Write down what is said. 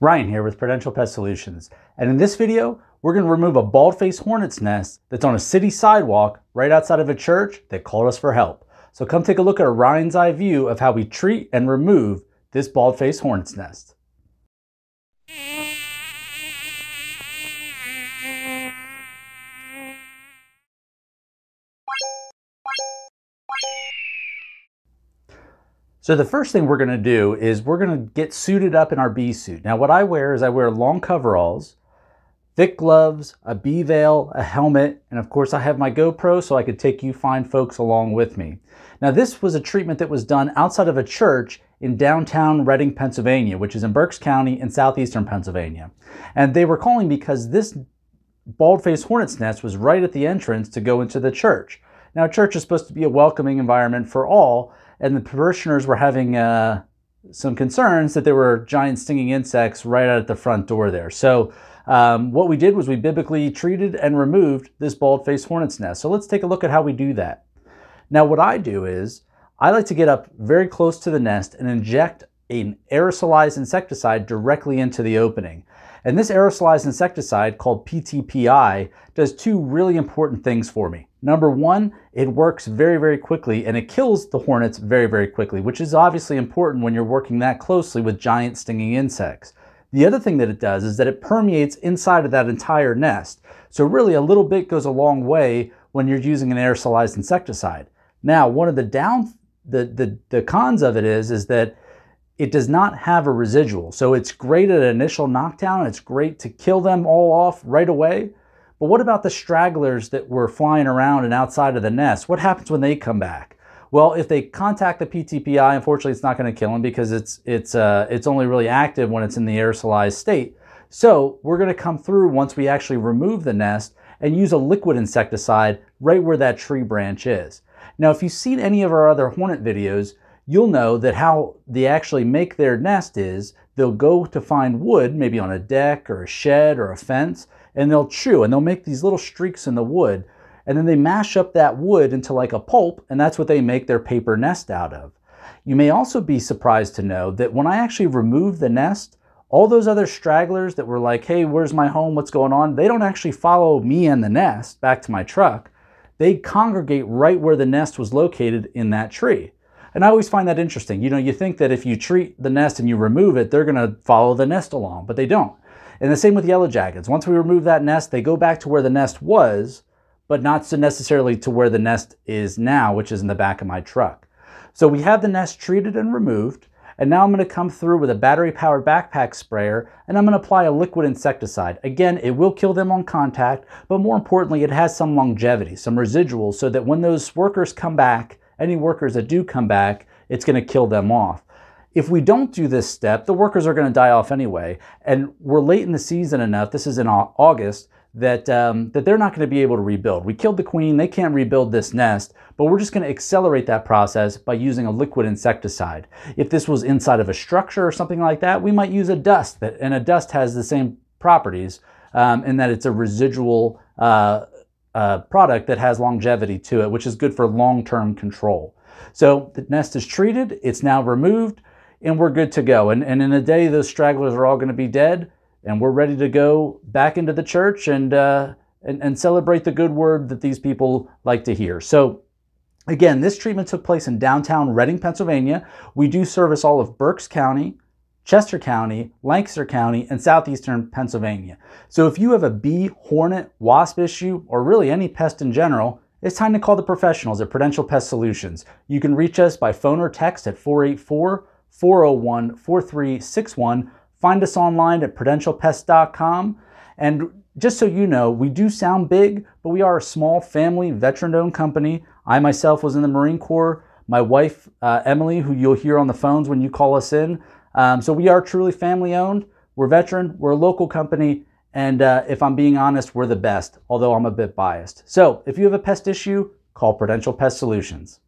Ryan here with Prudential Pest Solutions, and in this video we're going to remove a bald-faced hornet's nest that's on a city sidewalk right outside of a church that called us for help. So come take a look at a Ryan's eye view of how we treat and remove this bald-faced hornet's nest. So the first thing we're going to do is we're going to get suited up in our bee suit. Now what I wear is I wear long coveralls, thick gloves, a bee veil, a helmet, and of course I have my GoPro so I could take you fine folks along with me. Now this was a treatment that was done outside of a church in downtown Reading, Pennsylvania, which is in Berks County in Southeastern Pennsylvania. And they were calling because this bald-faced hornet's nest was right at the entrance to go into the church. Now a church is supposed to be a welcoming environment for all, and the parishioners were having some concerns that there were giant stinging insects right out at the front door there. So what we did was we biblically treated and removed this bald-faced hornet's nest. So let's take a look at how we do that. Now what I do is I like to get up very close to the nest and inject an aerosolized insecticide directly into the opening. And this aerosolized insecticide, called PTPI, does two really important things for me. Number one, it works very, very quickly and it kills the hornets very, very quickly, which is obviously important when you're working that closely with giant stinging insects. The other thing that it does is that it permeates inside of that entire nest. So really a little bit goes a long way when you're using an aerosolized insecticide. Now, one of the cons of it is that it does not have a residual. So it's great at initial knockdown. It's great to kill them all off right away. But what about the stragglers that were flying around and outside of the nest? What happens when they come back? Well, if they contact the PTPI, unfortunately, it's not going to kill them because it's only really active when it's in the aerosolized state. So we're going to come through once we actually remove the nest and use a liquid insecticide right where that tree branch is. Now, if you've seen any of our other hornet videos, you'll know that how they actually make their nest is they'll go to find wood, maybe on a deck or a shed or a fence, and they'll chew and they'll make these little streaks in the wood, and then they mash up that wood into like a pulp, and that's what they make their paper nest out of. You may also be surprised to know that when I actually remove the nest, all those other stragglers that were like, hey, where's my home, what's going on, they don't actually follow me and the nest back to my truck. They congregate right where the nest was located in that tree. And I always find that interesting. You know, you think that if you treat the nest and you remove it, they're going to follow the nest along, but they don't. And the same with yellow jackets. Once we remove that nest, they go back to where the nest was, but not so necessarily to where the nest is now, which is in the back of my truck. So we have the nest treated and removed, and now I'm going to come through with a battery-powered backpack sprayer, and I'm going to apply a liquid insecticide. Again, it will kill them on contact, but more importantly, it has some longevity, some residuals, so that when those workers come back, any workers that do come back, it's going to kill them off. If we don't do this step, the workers are going to die off anyway. And we're late in the season enough, this is in August, that they're not going to be able to rebuild. We killed the queen, they can't rebuild this nest, but we're just going to accelerate that process by using a liquid insecticide. If this was inside of a structure or something like that, we might use a dust, and a dust has the same properties in that it's a residual product that has longevity to it, which is good for long-term control. So the nest is treated, it's now removed, and we're good to go. And in a day, those stragglers are all going to be dead, and we're ready to go back into the church and celebrate the good word that these people like to hear. So again, this treatment took place in downtown Reading, Pennsylvania. We do service all of Berks County, Chester County, Lancaster County, and Southeastern Pennsylvania. So if you have a bee, hornet, wasp issue, or really any pest in general, it's time to call the professionals at Prudential Pest Solutions. You can reach us by phone or text at 484-401-4361. Find us online at prudentialpest.com. And just so you know, we do sound big, but we are a small family, veteran-owned company. I myself was in the Marine Corps. My wife, Emily, who you'll hear on the phones when you call us in. So we are truly family-owned. We're veteran. We're a local company. And if I'm being honest, we're the best, although I'm a bit biased. So if you have a pest issue, call Prudential Pest Solutions.